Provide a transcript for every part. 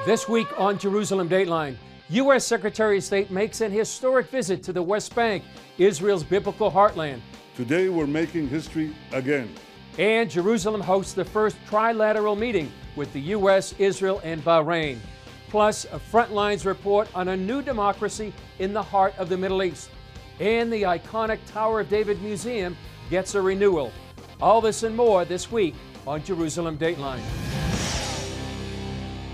This week on Jerusalem Dateline, U.S. Secretary of State makes an historic visit to the West Bank, Israel's biblical heartland. Today we're making history again. And Jerusalem hosts the first trilateral meeting with the U.S., Israel, and Bahrain. Plus, a Frontlines report on a new democracy in the heart of the Middle East. And the iconic Tower of David Museum gets a renewal. All this and more this week on Jerusalem Dateline.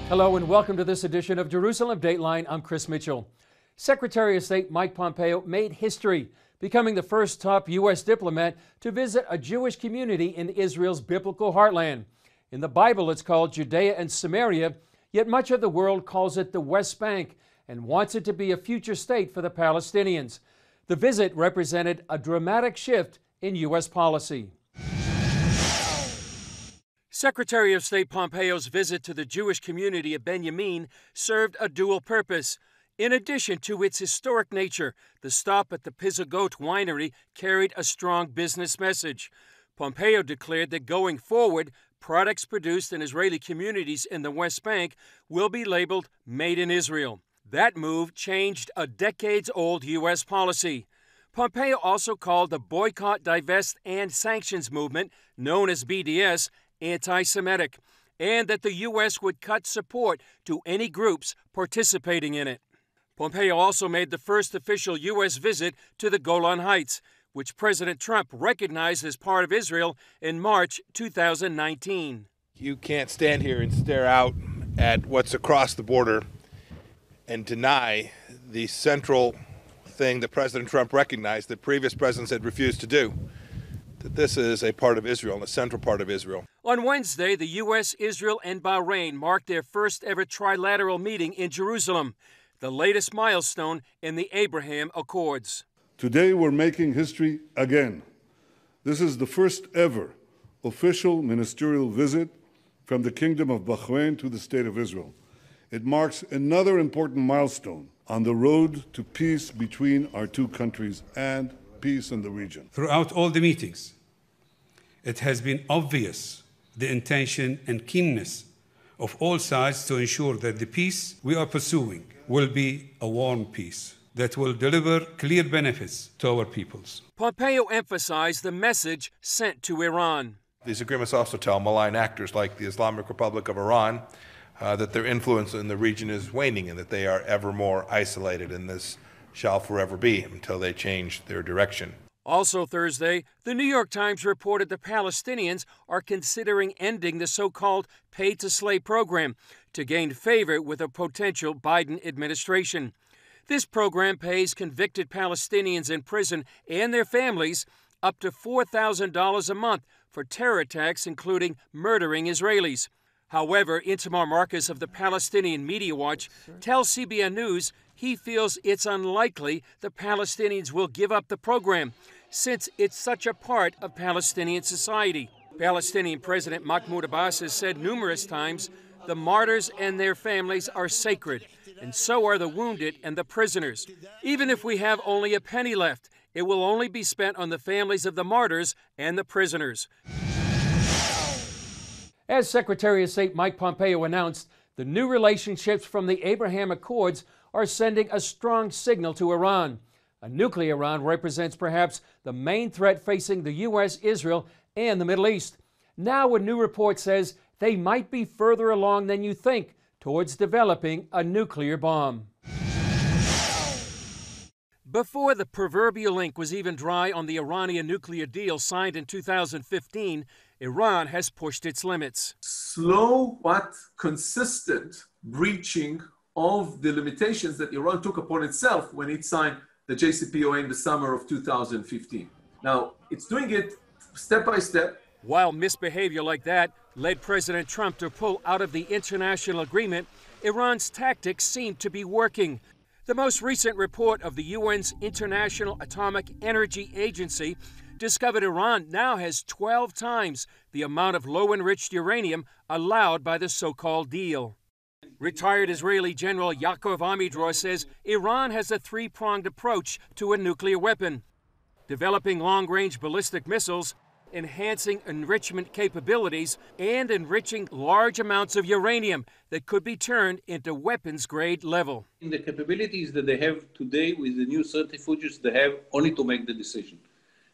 Hello and welcome to this edition of Jerusalem Dateline. I'm Chris Mitchell. Secretary of State Mike Pompeo made history, becoming the first top U.S. diplomat to visit a Jewish community in Israel's biblical heartland. In the Bible, it's called Judea and Samaria, yet much of the world calls it the West Bank and wants it to be a future state for the Palestinians. The visit represented a dramatic shift in U.S. policy. Secretary of State Pompeo's visit to the Jewish community of Benjamin served a dual purpose. In addition to its historic nature, the stop at the Pizzagoat winery carried a strong business message. Pompeo declared that going forward, products produced in Israeli communities in the West Bank will be labeled Made in Israel. That move changed a decades-old U.S. policy. Pompeo also called the Boycott, Divest, and Sanctions movement, known as BDS, anti-Semitic, and that the U.S. would cut support to any groups participating in it. Pompeo also made the first official U.S. visit to the Golan Heights, which President Trump recognized as part of Israel in March 2019. You can't stand here and stare out at what's across the border and deny the central thing that President Trump recognized that previous presidents had refused to do, that this is a part of Israel, a central part of Israel. On Wednesday, the U.S., Israel, and Bahrain marked their first ever trilateral meeting in Jerusalem, the latest milestone in the Abraham Accords. Today we're making history again. This is the first ever official ministerial visit from the Kingdom of Bahrain to the State of Israel. It marks another important milestone on the road to peace between our two countries and peace in the region. Throughout all the meetings, it has been obvious the intention and keenness of all sides to ensure that the peace we are pursuing will be a warm peace that will deliver clear benefits to our peoples. Pompeo emphasized the message sent to Iran. These agreements also tell malign actors like the Islamic Republic of Iran that their influence in the region is waning and that they are ever more isolated, and this shall forever be until they change their direction. Also Thursday, the New York Times reported the Palestinians are considering ending the so-called pay-to-slay program to gain favor with a potential Biden administration. This program pays convicted Palestinians in prison and their families up to $4,000 a month for terror attacks, including murdering Israelis. However, Itamar Marcus of the Palestinian Media Watch tells CBN News he feels it's unlikely the Palestinians will give up the program, since it's such a part of Palestinian society. Palestinian President Mahmoud Abbas has said numerous times the martyrs and their families are sacred, and so are the wounded and the prisoners. Even if we have only a penny left, it will only be spent on the families of the martyrs and the prisoners. As Secretary of State Mike Pompeo announced, the new relationships from the Abraham Accords are sending a strong signal to Iran. A nuclear Iran represents perhaps the main threat facing the U.S., Israel, and the Middle East. Now a new report says they might be further along than you think towards developing a nuclear bomb. Before the proverbial ink was even dry on the Iranian nuclear deal signed in 2015, Iran has pushed its limits. Slow but consistent breaching of the limitations that Iran took upon itself when it signed the JCPOA in the summer of 2015. Now, it's doing it step by step. While misbehavior like that led President Trump to pull out of the international agreement, Iran's tactics seem to be working. The most recent report of the UN's International Atomic Energy Agency discovered Iran now has 12 times the amount of low-enriched uranium allowed by the so-called deal. Retired Israeli General Yaakov Amidror says Iran has a three-pronged approach to a nuclear weapon: developing long-range ballistic missiles, enhancing enrichment capabilities and enriching large amounts of uranium that could be turned into weapons-grade level. In the capabilities that they have today with the new centrifuges, they have only to make the decision.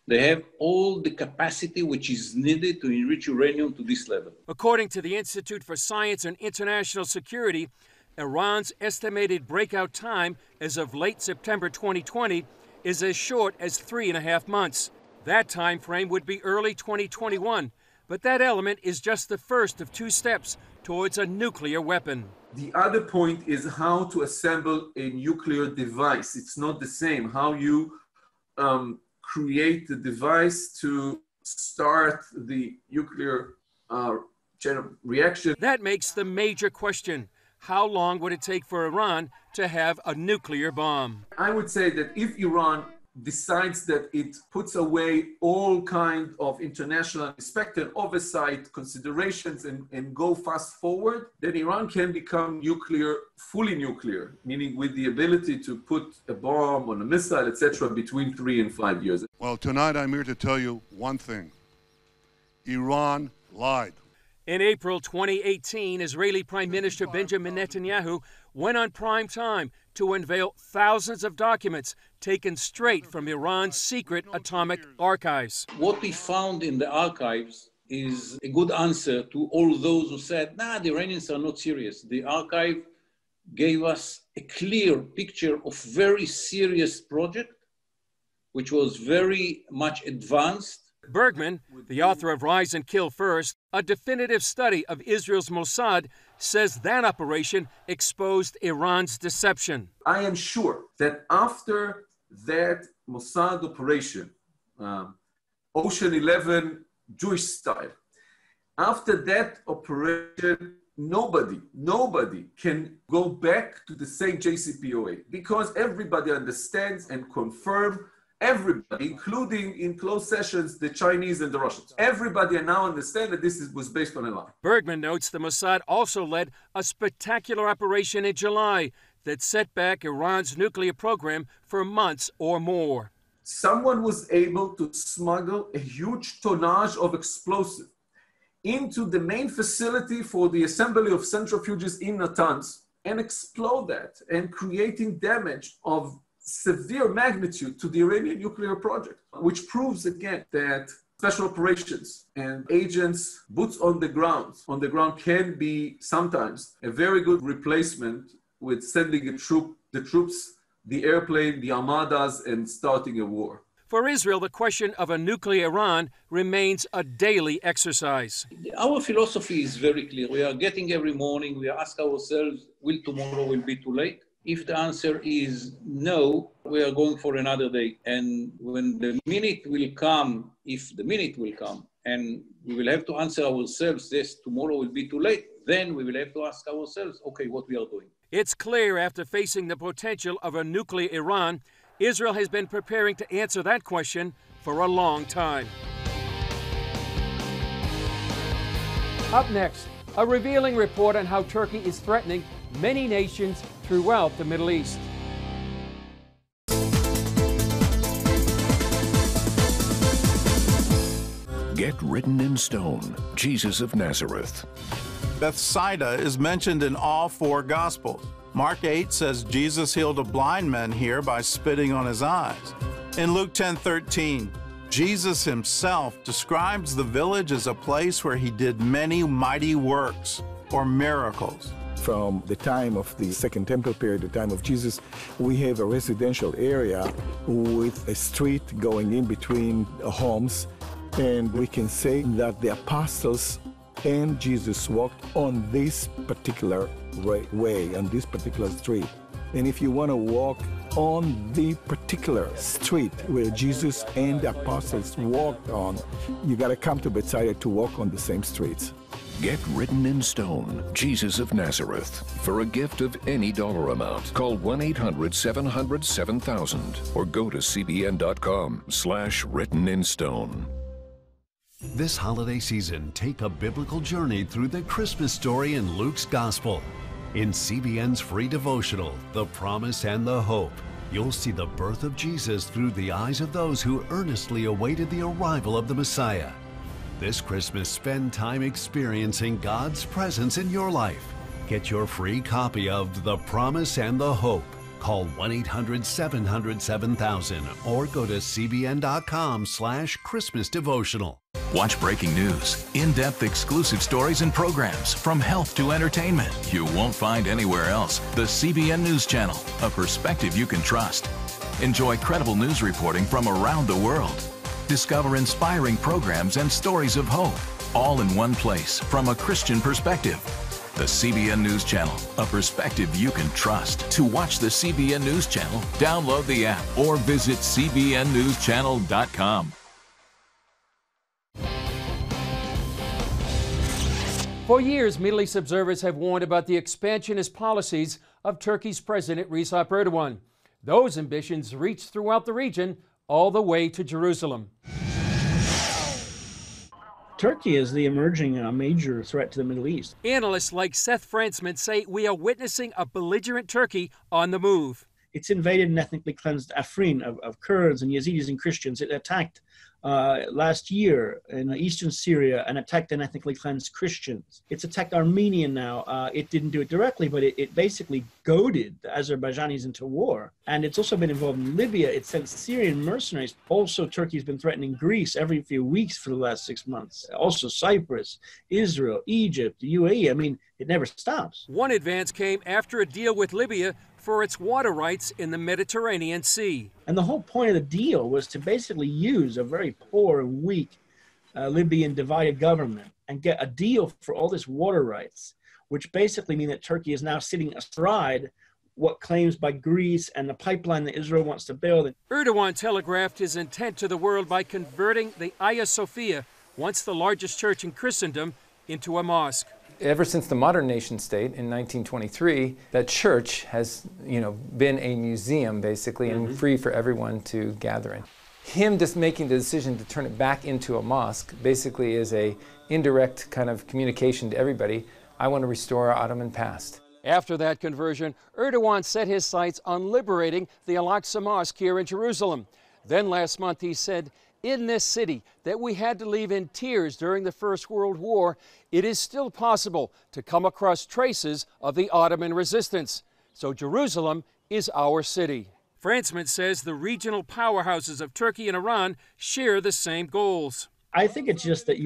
They have all the capacity which is needed to enrich uranium to this level. According to the Institute for Science and International Security, Iran's estimated breakout time as of late September 2020 is as short as 3.5 months. That time frame would be early 2021, but that element is just the first of 2 steps towards a nuclear weapon. The other point is how to assemble a nuclear device. It's not the same. How you create the device to start the nuclear reaction. That makes the major question. How long would it take for Iran to have a nuclear bomb? I would say that if Iran decides that it puts away all kind of international respect oversight considerations and go fast forward, then Iran can become nuclear, fully nuclear, meaning with the ability to put a bomb on a missile, etc., between 3 and 5 years. Well, tonight I'm here to tell you one thing. Iran lied. In April 2018, Israeli Prime Minister Benjamin Netanyahu went on prime time to unveil thousands of documents taken straight from Iran's secret atomic archives. What we found in the archives is a good answer to all those who said, nah, the Iranians are not serious. The archive gave us a clear picture of very serious project, which was very much advanced. Bergman, the author of Rise and Kill First, a definitive study of Israel's Mossad, says that operation exposed Iran's deception. I am sure that after that Mossad operation, Ocean 11 Jewish style, after that operation, nobody can go back to the same JCPOA because everybody understands and confirms. Everybody, including in closed sessions, the Chinese and the Russians. Everybody now understand that this was based on a lie. Bergman notes the Mossad also led a spectacular operation in July that set back Iran's nuclear program for months or more. Someone was able to smuggle a huge tonnage of explosive into the main facility for the assembly of centrifuges in Natanz and explode that and creating damage of severe magnitude to the Iranian nuclear project, which proves again that special operations and agents, boots on the ground can be sometimes a very good replacement with sending the troops, the airplane, the armadas, and starting a war. For Israel, the question of a nuclear Iran remains a daily exercise. Our philosophy is very clear. We are getting every morning, we ask ourselves, will tomorrow be too late? If the answer is no, we are going for another day. And when the minute will come, if the minute will come, and we will have to answer ourselves, yes, tomorrow will be too late, then we will have to ask ourselves, okay, what we are doing. It's clear after facing the potential of a nuclear Iran, Israel has been preparing to answer that question for a long time. Up next, a revealing report on how Turkey is threatening many nations throughout the Middle East. Get written in stone, Jesus of Nazareth. Bethsaida is mentioned in all 4 Gospels. Mark 8 says Jesus healed a blind man here by spitting on his eyes. In Luke 10:13, Jesus himself describes the village as a place where he did many mighty works or miracles. From the time of the Second Temple period, the time of Jesus, we have a residential area with a street going in between homes, and we can say that the apostles and Jesus walked on this particular way, on this particular street. And if you want to walk on the particular street where Jesus and the apostles walked on, you got to come to Bethsaida to walk on the same streets. Get written in stone, Jesus of Nazareth. For a gift of any dollar amount, call 1-800-700-7000 or go to cbn.com/written-in-stone. This holiday season, take a biblical journey through the Christmas story in Luke's Gospel. In CBN's free devotional, The Promise and the Hope, you'll see the birth of Jesus through the eyes of those who earnestly awaited the arrival of the Messiah. This Christmas, spend time experiencing God's presence in your life. Get your free copy of The Promise and the Hope. Call 1-800-700-7000 or go to cbn.com/Christmas devotional. Watch breaking news, in-depth exclusive stories and programs from health to entertainment you won't find anywhere else. The CBN News Channel, a perspective you can trust. Enjoy credible news reporting from around the world. Discover inspiring programs and stories of hope, all in one place from a Christian perspective. The CBN News Channel, a perspective you can trust. To watch the CBN News Channel, download the app or visit cbnnewschannel.com. For years, Middle East observers have warned about the expansionist policies of Turkey's President Recep Erdogan. Those ambitions reach throughout the region, all the way to Jerusalem. Turkey is the emerging major threat to the Middle East. Analysts like Seth Fransman say we are witnessing a belligerent Turkey on the move. It's invaded and ethnically cleansed Afrin of Kurds and Yazidis and Christians. It attacked last year in eastern Syria and attacked and ethnically cleansed Christians. It's attacked Armenia now. It didn't do it directly, but it basically goaded the Azerbaijanis into war. And it's also been involved in Libya. It sent Syrian mercenaries. Also, Turkey's been threatening Greece every few weeks for the last 6 months. Also, Cyprus, Israel, Egypt, the UAE. I mean, it never stops. One advance came after a deal with Libya for its water rights in the Mediterranean Sea. And the whole point of the deal was to basically use a very poor and weak Libyan divided government and get a deal for all this water rights, which basically mean that Turkey is now sitting astride what claims by Greece and the pipeline that Israel wants to build. Erdogan telegraphed his intent to the world by converting the Hagia Sophia, once the largest church in Christendom, into a mosque. Ever since the modern nation state in 1923, that church has, been a museum basically and free for everyone to gather in. Him just making the decision to turn it back into a mosque basically is a indirect kind of communication to everybody. I want to restore our Ottoman past. After that conversion, Erdogan set his sights on liberating the Al-Aqsa Mosque here in Jerusalem. Then last month he said, in this city that we had to leave in tears during the First World War, it is still possible to come across traces of the Ottoman resistance. So Jerusalem is our city. Fransman says the regional powerhouses of Turkey and Iran share the same goals. I think it's just that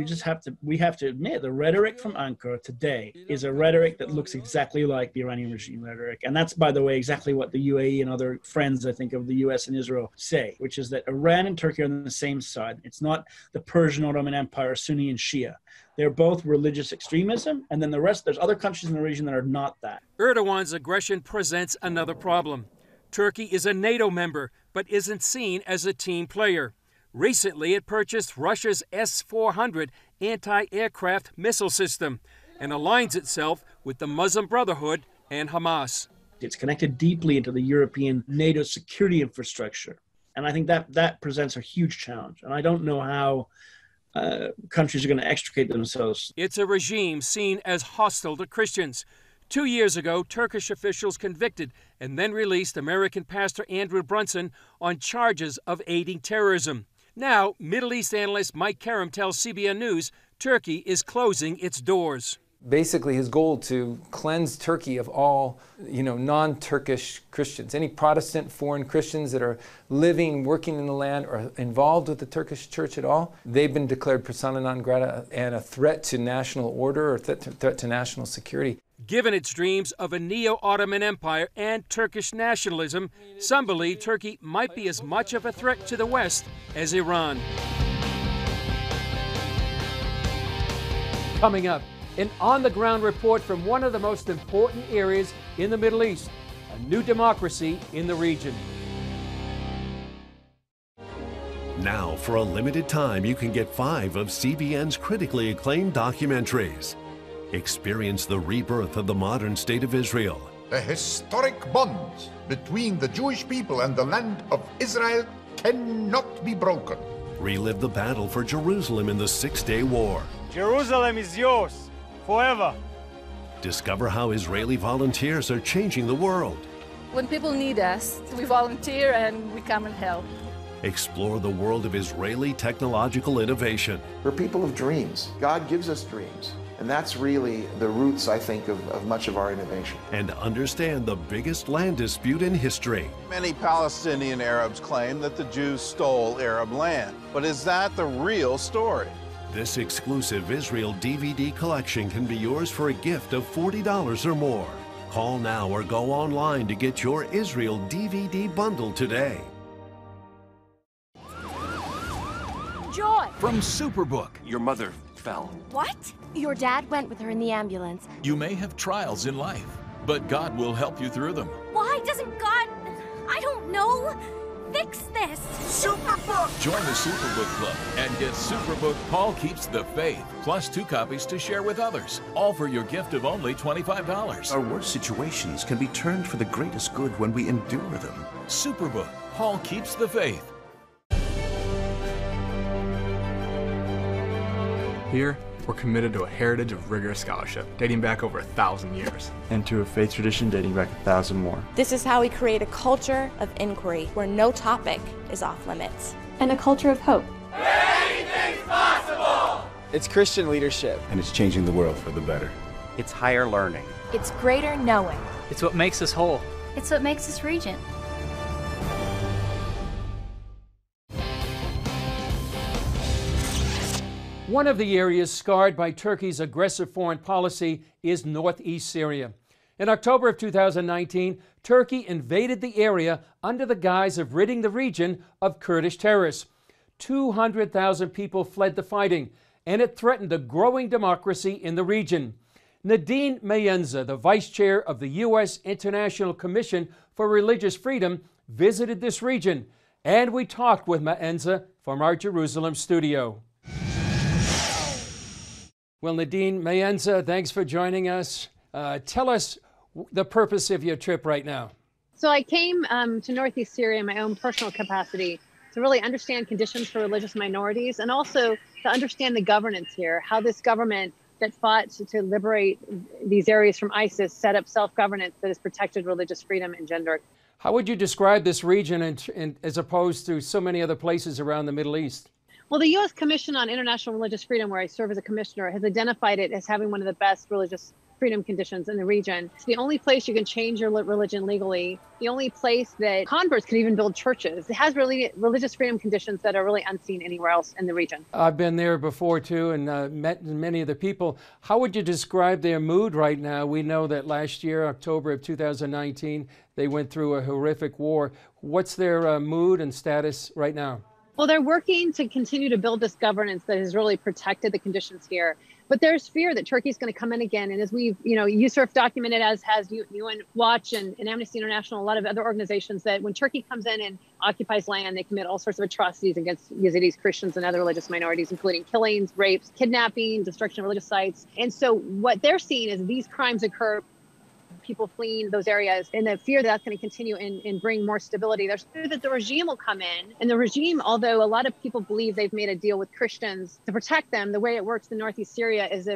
we have to admit the rhetoric from Ankara today is a rhetoric that looks exactly like the Iranian regime rhetoric. And that's, by the way, exactly what the UAE and other friends, I think, of the US and Israel say, which is that Iran and Turkey are on the same side. It's not the Persian Ottoman Empire, Sunni and Shia. They're both religious extremism, and then the rest, there's other countries in the region that are not that. Erdogan's aggression presents another problem. Turkey is a NATO member, but isn't seen as a team player. Recently, it purchased Russia's S-400 anti-aircraft missile system and aligns itself with the Muslim Brotherhood and Hamas. It's connected deeply into the European NATO security infrastructure. And I think that presents a huge challenge. And I don't know how countries are going to extricate themselves. It's a regime seen as hostile to Christians. 2 years ago, Turkish officials convicted and then released American pastor Andrew Brunson on charges of aiding terrorism. Now, Middle East analyst Mike Karam tells CBN News Turkey is closing its doors. Basically, his goal to cleanse Turkey of all, non-Turkish Christians. Any Protestant foreign Christians that are living, working in the land or involved with the Turkish church at all, they've been declared persona non grata and a threat to national order or threat to national security. Given its dreams of a neo-Ottoman empire and Turkish nationalism, some believe Turkey might be as much of a threat to the West as Iran. Coming up, an on-the-ground report from one of the most important areas in the Middle East, a new democracy in the region. Now, for a limited time, you can get 5 of CBN's critically acclaimed documentaries. Experience the rebirth of the modern state of Israel. The historic bonds between the Jewish people and the land of Israel cannot be broken. Relive the battle for Jerusalem in the Six-Day War. Jerusalem is yours, forever. Discover how Israeli volunteers are changing the world. When people need us, we volunteer and we come and help. Explore the world of Israeli technological innovation. We're people of dreams. God gives us dreams. And that's really the roots, I think, of much of our innovation. And understand the biggest land dispute in history. Many Palestinian Arabs claim that the Jews stole Arab land. But is that the real story? This exclusive Israel DVD collection can be yours for a gift of $40 or more. Call now or go online to get your Israel DVD bundle today. Joy! From Superbook. Your mother fell. What? Your dad went with her in the ambulance. You may have trials in life, but God will help you through them. Why doesn't God, I don't know, fix this? Superbook! Join the Superbook Club and get Superbook Paul Keeps the Faith, plus 2 copies to share with others, all for your gift of only $25. Our worst situations can be turned for the greatest good when we endure them. Superbook Paul Keeps the Faith. Here, we're committed to a heritage of rigorous scholarship dating back over 1,000 years. And to a faith tradition dating back 1,000 more. This is how we create a culture of inquiry where no topic is off limits. And a culture of hope. Anything's possible! It's Christian leadership. And it's changing the world for the better. It's higher learning. It's greater knowing. It's what makes us whole. It's what makes us Regent. One of the areas scarred by Turkey's aggressive foreign policy is northeast Syria. In October of 2019, Turkey invaded the area under the guise of ridding the region of Kurdish terrorists. 200,000 people fled the fighting, and it threatened a growing democracy in the region. Nadine Mayenza, the vice chair of the US International Commission for Religious Freedom, visited this region, and we talked with Mayenza from our Jerusalem studio. Well, Nadine Mayenza, thanks for joining us. Tell us the purpose of your trip right now. So I came to northeast Syria in my own personal capacity to really understand conditions for religious minorities and also to understand the governance here, how this government that fought to liberate these areas from ISIS set up self-governance that has protected religious freedom and gender. How would you describe this region as opposed to so many other places around the Middle East? Well, the U.S. Commission on International Religious Freedom, where I serve as a commissioner, has identified it as having one of the best religious freedom conditions in the region. It's the only place you can change your religion legally, the only place that converts can even build churches. It has really religious freedom conditions that are really unseen anywhere else in the region. I've been there before, too, and met many of the people. How would you describe their mood right now? We know that last year, October of 2019, they went through a horrific war. What's their mood and status right now? Well, they're working to continue to build this governance that has really protected the conditions here. But there's fear that Turkey's going to come in again. And as we've, USURF documented, as has UN Watch and Amnesty International, a lot of other organizations, that when Turkey comes in and occupies land, they commit all sorts of atrocities against Yazidis, Christians, and other religious minorities, including killings, rapes, kidnapping, destruction of religious sites. And so what they're seeing is these crimes occur, people fleeing those areas, and the fear that that's going to continue and bring more stability. There's fear that the regime will come in, and the regime, although a lot of people believe they've made a deal with Christians to protect them, the way it works in northeast Syria is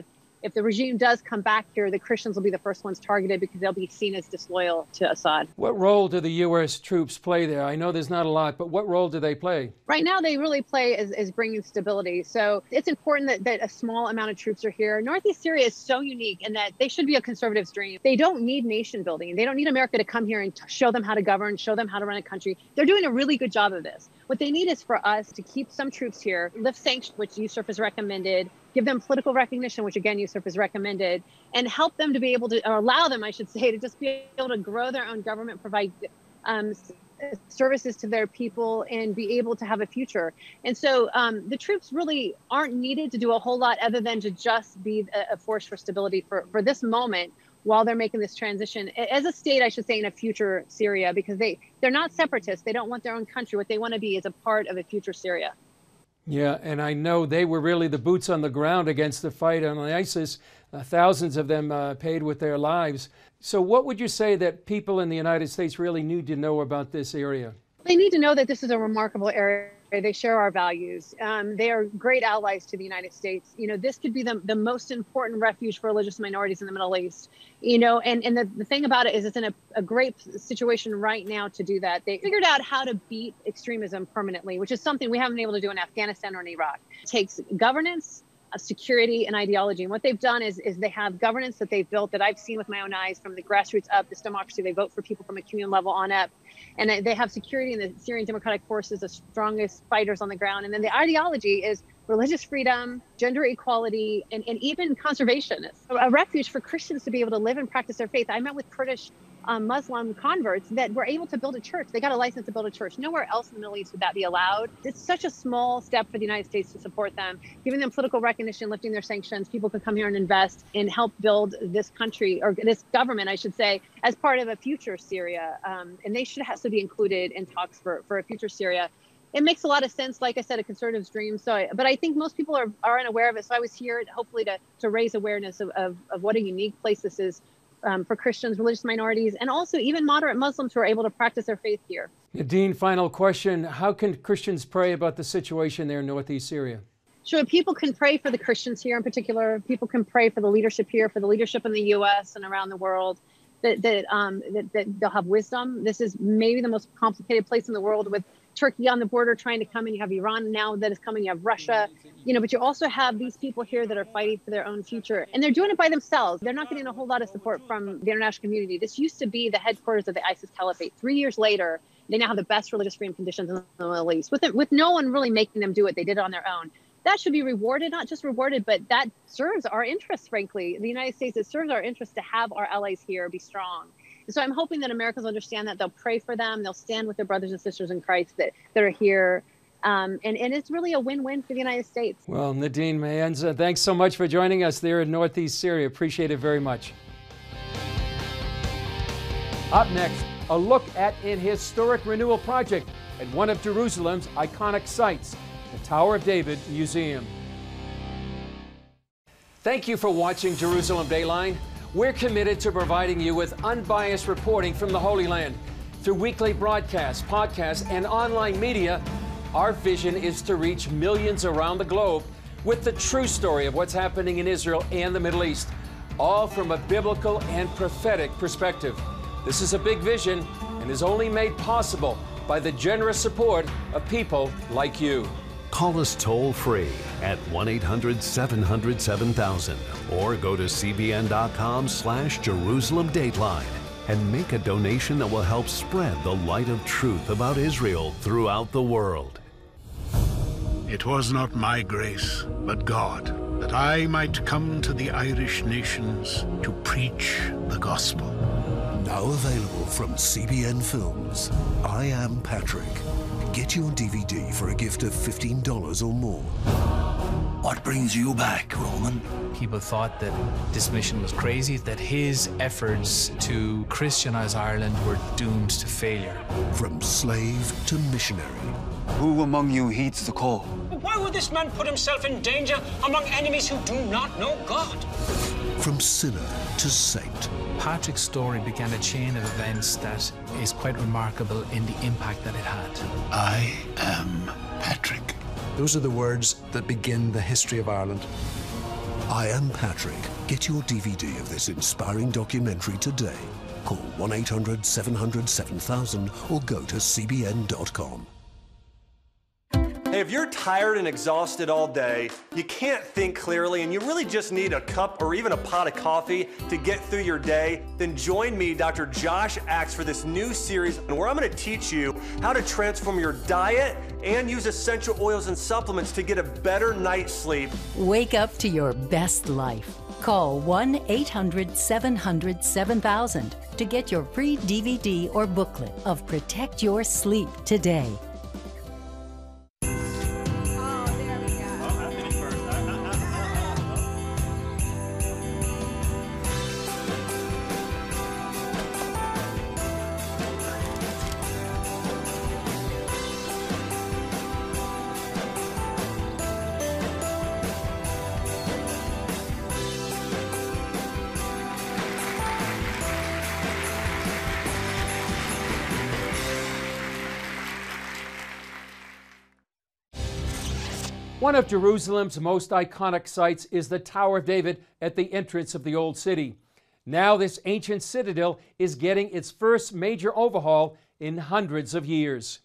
if the regime does come back here, the Christians will be the first ones targeted because they'll be seen as disloyal to Assad. What role do the U.S. troops play there? I know there's not a lot, but what role do they play? Right now, they really play as bringing stability. So it's important that a small amount of troops are here. Northeast Syria is so unique in that they should be a conservative's dream. They don't need nation building. They don't need America to come here and show them how to govern, show them how to run a country. They're doing a really good job of this. What they need is for us to keep some troops here, lift sanctions, which USURF has recommended, give them political recognition, which again, USURF has recommended, and help them to be able to, or allow them, I should say, to just be able to grow their own government, provide services to their people, and be able to have a future. And so the troops really aren't needed to do a whole lot other than to just be a force for stability for this moment, while they're making this transition as a state, I should say, in a future Syria, because they're not separatists. They don't want their own country. What they want to be is a part of a future Syria. Yeah, and I know they were really the boots on the ground against the fight on ISIS. Thousands of them paid with their lives. So what would you say that people in the United States really need to know about this area? They need to know that this is a remarkable area They share our values. They are great allies to the United States. You know, this could be the most important refuge for religious minorities in the Middle East. You know, and the thing about it is it's in a great situation right now to do that. They figured out how to beat extremism permanently, which is something we haven't been able to do in Afghanistan or in Iraq. It takes governance, security, and ideology. And what they've done is they have governance that they've built that I've seen with my own eyes from the grassroots up, this democracy. They vote for people from a communal level on up. And they have security in the Syrian Democratic Forces, the strongest fighters on the ground. And then the ideology is religious freedom, gender equality, and even conservation. It's a refuge for Christians to be able to live and practice their faith. I met with Kurdish Muslim converts that were able to build a church. They got a license to build a church. Nowhere else in the Middle East would that be allowed. It's such a small step for the United States to support them, giving them political recognition, lifting their sanctions. People can come here and invest and help build this country, or this government, I should say, as part of a future Syria. And they should have to be included in talks for a future Syria. It makes a lot of sense, like I said, a conservative's dream. But I think most people are unaware of it. So I was here hopefully to raise awareness of what a unique place this is for Christians, religious minorities, and also even moderate Muslims who are able to practice their faith here. Nadine, final question. How can Christians pray about the situation there in Northeast Syria? Sure, people can pray for the Christians here in particular. People can pray for the leadership here, for the leadership in the U.S. and around the world, that they'll have wisdom. This is maybe the most complicated place in the world, with Turkey on the border trying to come in. You have Iran now that is coming. You have Russia, but you also have these people here that are fighting for their own future, and they're doing it by themselves. They're not getting a whole lot of support from the international community. This used to be the headquarters of the ISIS caliphate. 3 years later, they now have the best religious freedom conditions in the Middle East, with no one really making them do it. They did it on their own. That should be rewarded, not just rewarded, but that serves our interests, frankly. The United States, it serves our interests to have our allies here be strong. And so I'm hoping that Americans understand that. They'll pray for them. They'll stand with their brothers and sisters in Christ that are here. And it's really a win-win for the United States. Well, Nadine Mayenza, thanks so much for joining us there in Northeast Syria. Appreciate it very much. Up next, a look at an historic renewal project at one of Jerusalem's iconic sites, the Tower of David Museum. Thank you for watching Jerusalem Dayline. We're committed to providing you with unbiased reporting from the Holy Land. Through weekly broadcasts, podcasts, and online media, our vision is to reach millions around the globe with the true story of what's happening in Israel and the Middle East, all from a biblical and prophetic perspective. This is a big vision and is only made possible by the generous support of people like you. Call us toll-free at 1-800-700-7000 or go to cbn.com/Jerusalem Dateline and make a donation that will help spread the light of truth about Israel throughout the world. It was not my grace, but God, that I might come to the Irish nations to preach the gospel. Now available from CBN Films, I Am Patrick. Get your DVD for a gift of $15 or more. What brings you back, Roman? People thought that this mission was crazy, that his efforts to Christianize Ireland were doomed to failure. From slave to missionary. Who among you heeds the call? Why would this man put himself in danger among enemies who do not know God? From sinner to saint. Patrick's story began a chain of events that is quite remarkable in the impact that it had. I am Patrick. Those are the words that begin the history of Ireland. I Am Patrick. Get your DVD of this inspiring documentary today. Call 1-800-700-7000 or go to cbn.com. Hey, if you're tired and exhausted all day, you can't think clearly, and you really just need a cup or even a pot of coffee to get through your day, then join me, Dr. Josh Axe, for this new series where I'm going to teach you how to transform your diet and use essential oils and supplements to get a better night's sleep. Wake up to your best life. Call 1-800-700-7000 to get your free DVD or booklet of Protect Your Sleep today. One of Jerusalem's most iconic sites is the Tower of David at the entrance of the Old City. Now this ancient citadel is getting its first major overhaul in hundreds of years.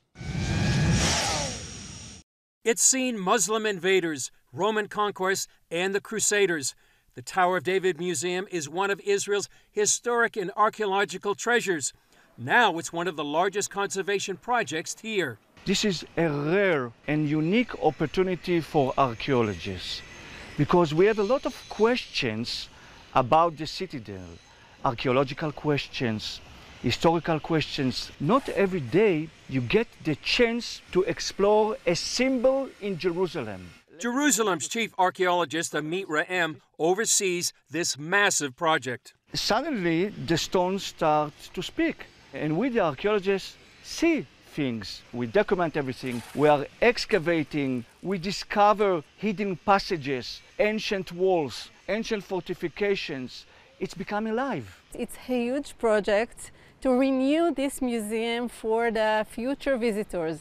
It's seen Muslim invaders, Roman conquest, and the Crusaders. The Tower of David Museum is one of Israel's historic and archaeological treasures. Now it's one of the largest conservation projects here. This is a rare and unique opportunity for archaeologists because we have a lot of questions about the citadel, archaeological questions, historical questions. Not every day you get the chance to explore a symbol in Jerusalem. Jerusalem's chief archaeologist Amit Rahem oversees this massive project. Suddenly the stones start to speak, and we the archaeologists see things. We document everything. We are excavating. We discover hidden passages, ancient walls, ancient fortifications. It's become alive. It's a huge project to renew this museum for the future visitors.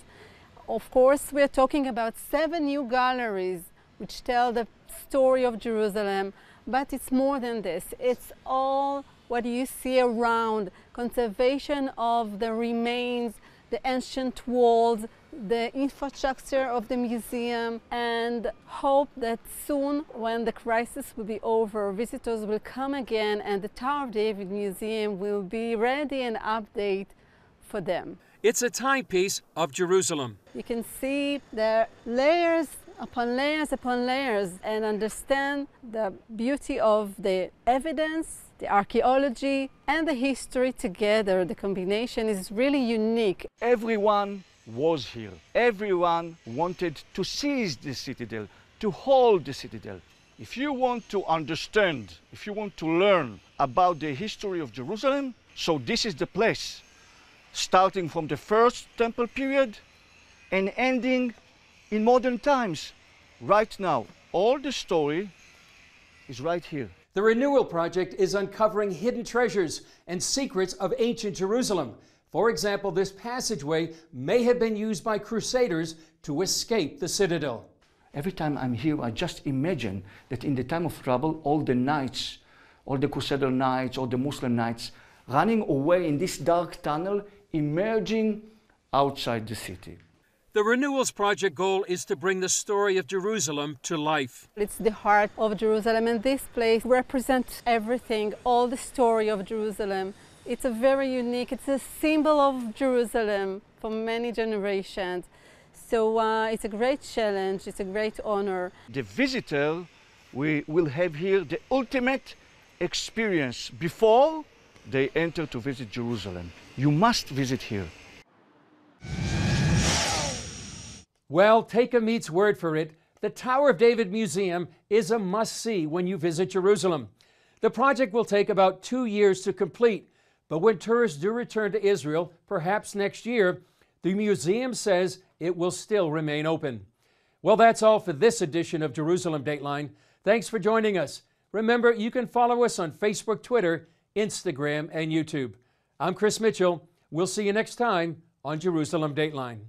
Of course, we're talking about 7 new galleries which tell the story of Jerusalem, but it's more than this. It's all what you see around, conservation of the remains, the ancient walls, the infrastructure of the museum, and hope that soon, when the crisis will be over, visitors will come again and the Tower of David Museum will be ready and update for them. It's a timepiece of Jerusalem. You can see the layers upon layers upon layers and understand the beauty of the evidence, the archaeology, and the history together. The combination is really unique. Everyone was here. Everyone wanted to seize the citadel, to hold the citadel. If you want to understand, if you want to learn about the history of Jerusalem, so this is the place, starting from the first temple period and ending in modern times, right now. All the story is right here. The Renewal Project is uncovering hidden treasures and secrets of ancient Jerusalem. For example, this passageway may have been used by Crusaders to escape the citadel. Every time I'm here, I just imagine that in the time of trouble, all the knights, all the Crusader knights, all the Muslim knights, running away in this dark tunnel, emerging outside the city. The Renewals Project goal is to bring the story of Jerusalem to life. It's the heart of Jerusalem, and this place represents everything, all the story of Jerusalem. It's a very unique, it's a symbol of Jerusalem for many generations. So it's a great challenge, it's a great honor. The visitor, we will have here the ultimate experience before they enter to visit Jerusalem. You must visit here. Well, take Amit's word for it. The Tower of David Museum is a must-see when you visit Jerusalem. The project will take about 2 years to complete, but when tourists do return to Israel, perhaps next year, the museum says it will still remain open. Well, that's all for this edition of Jerusalem Dateline. Thanks for joining us. Remember, you can follow us on Facebook, Twitter, Instagram, and YouTube. I'm Chris Mitchell. We'll see you next time on Jerusalem Dateline.